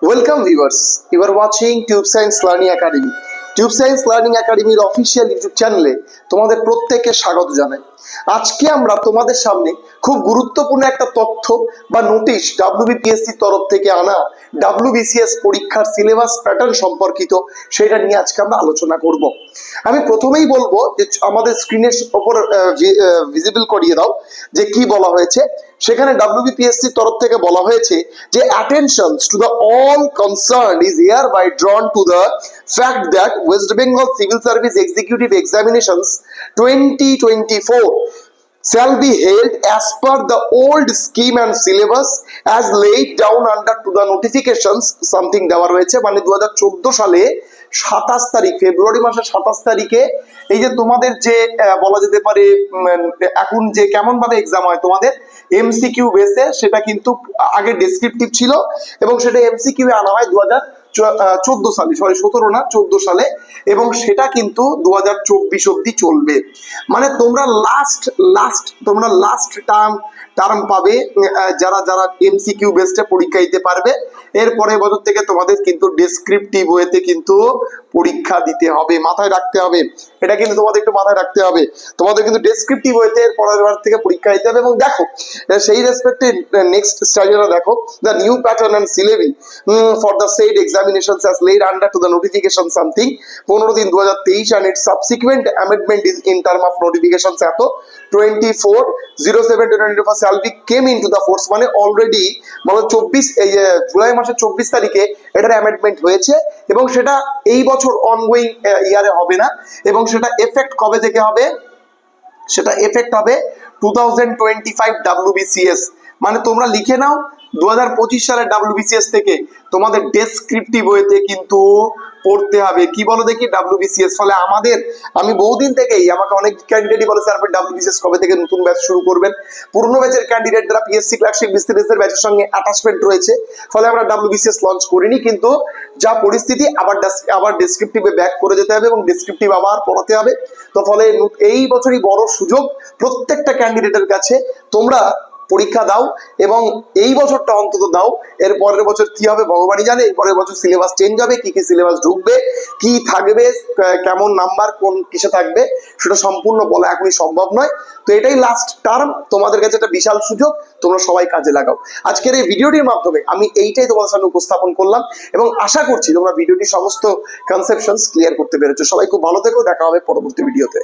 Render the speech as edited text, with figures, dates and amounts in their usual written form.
Welcome viewers, you are watching Tube Science Learning Academy. Tube science learning একাডেমির official YouTube চ্যানেলে তোমাদের প্রত্যেককে স্বাগত জানাই। আজকে আমরা তোমাদের সামনে খুব গুরুত্বপূর্ণ একটা তথ্য বা নোটিশ ডাব্লিউবিপিএসসি তরফ থেকে আনা ডাব্লিউবিসিএস পরীক্ষার সিলেবাস প্যাটার্ন সম্পর্কিত সেটা নিয়ে আজকে আমরা আলোচনা করব। আমি প্রথমেই বলবো যে আমাদের স্ক্রিনের ওপর ভিজিবল করিয়ে দাও যে কি বলা হয়েছে। সেখানে ডাব্লিউবিপিএসসি তরফ থেকে বলা হয়েছে যে attention to the all concerned is hereby drawn to the fact that West Bengal Civil Service Executive Examinations 2024 shall be held as per the old scheme and syllabus as laid down under to the notifications something দেওয়া রয়েছে। মানে 2014 সালে 27 তারিখ ফেব্রুয়ারি মাসের 27 তারিখে এই যে তোমাদের যে বলা যেতে পারে এখন যে কেমন ভাবে এক্সাম হয় তোমাদের এমসিকিউ বেসে, সেটা কিন্তু আগে ডেসক্রিপটিভ ছিল এবং সেটা এমসিকিউ আনা হয় 2014 সালে, সরি 17 না 14 সালে, এবং সেটা কিন্তু 2024 অবধি চলবে। মানে তোমরা লাস্ট টার্ম পাবে যারা এমসিকিউ বেসডে পরীক্ষা দিতে পারবে। এর পরের বছর থেকে তোমাদের কিন্তু ডেসক্রিপটিভ ওয়েতে কিন্তু পরীক্ষা দিতে হবে, মাথায় রাখতে হবে। এটা কিন্তু তোমাদের একটু মাথায় রাখতে হবে, তোমাদের কিন্তু ডেসক্রিপটিভ ওয়েতে এর পরের বার থেকে পরীক্ষা দিতে হবে। এবং দেখো সেই রেসপেক্টে নেক্সট স্টাডিটা দেখো, the new pattern and syllabus for the said examinations as laid under to the notification something 15/3/2023 and its subsequent amendment is in term of notifications এত 24/07/2024 shall be came into the force। মানে already মানে 24 এই জুলাই মাসের 24 তারিখে এটার amendment হয়েছে এবং সেটা এই বছর অনগোয়িং ইয়ারে হবে না, এবং সেটা এফেক্ট কবে থেকে হবে? সেটা এফেক্ট হবে 2025 ডাব্লিউবিসিএস। মানে তোমরা লিখে নাও 2025 সালের ডাব্লিউবিসিএস থেকে তোমাদের ডেসক্রিপটিভ ওয়েতে কিন্তু পড়তে হবে। কি বলো দেখি ডাব্লিউবিসিএস। ফলে আমি বহুদিন থেকেই আমাকে অনেক ক্যান্ডিডেটই বলে স্যার আপনি ডাব্লিউবিসিএস কবে থেকে নতুন ব্যাচ শুরু করবেন। পুরনো ব্যাচের ক্যান্ডিডেট যারা পিএসসি ক্লাসিক বিসিএস ব্যাচের সঙ্গে অ্যাটাচমেন্ট রয়েছে, ফলে আমরা ডাব্লিউবিসিএস লঞ্চ করিনি। কিন্তু যা পরিস্থিতি আবার ডেসক্রিপটিভে ব্যাক করে যেতে হবে এবং ডেসক্রিপটিভ আবার পড়াতে হবে। তো ফলে এই বছরই বড় সুযোগ প্রত্যেকটা ক্যান্ডিডেটের কাছে, তোমরা পরীক্ষা দাও এবং এই বছরটা অন্তত দাও। এর পরের বছর কি হবে ভগবানই জানে। এই পরের বছর সিলেবাস চেঞ্জ হবে, কি সিলেবাস ঢুকবে, কি থাকবে, কেমন নাম্বার কোন কিসে থাকবে, সেটা সম্পূর্ণ বলা এখনই সম্ভব নয়। তো এটাই লাস্ট টার্ম, তোমাদের কাছে একটা বিশাল সুযোগ, তোমরা সবাই কাজে লাগাও। আজকের এই ভিডিওটির মাধ্যমে আমি এইটাই তোমাদের সামনে উপস্থাপন করলাম এবং আশা করছি তোমরা ভিডিওটির সমস্ত কনসেপশনস ক্লিয়ার করতে পেরেছো। সবাই খুব ভালো থেকো, দেখা হবে পরবর্তী ভিডিওতে।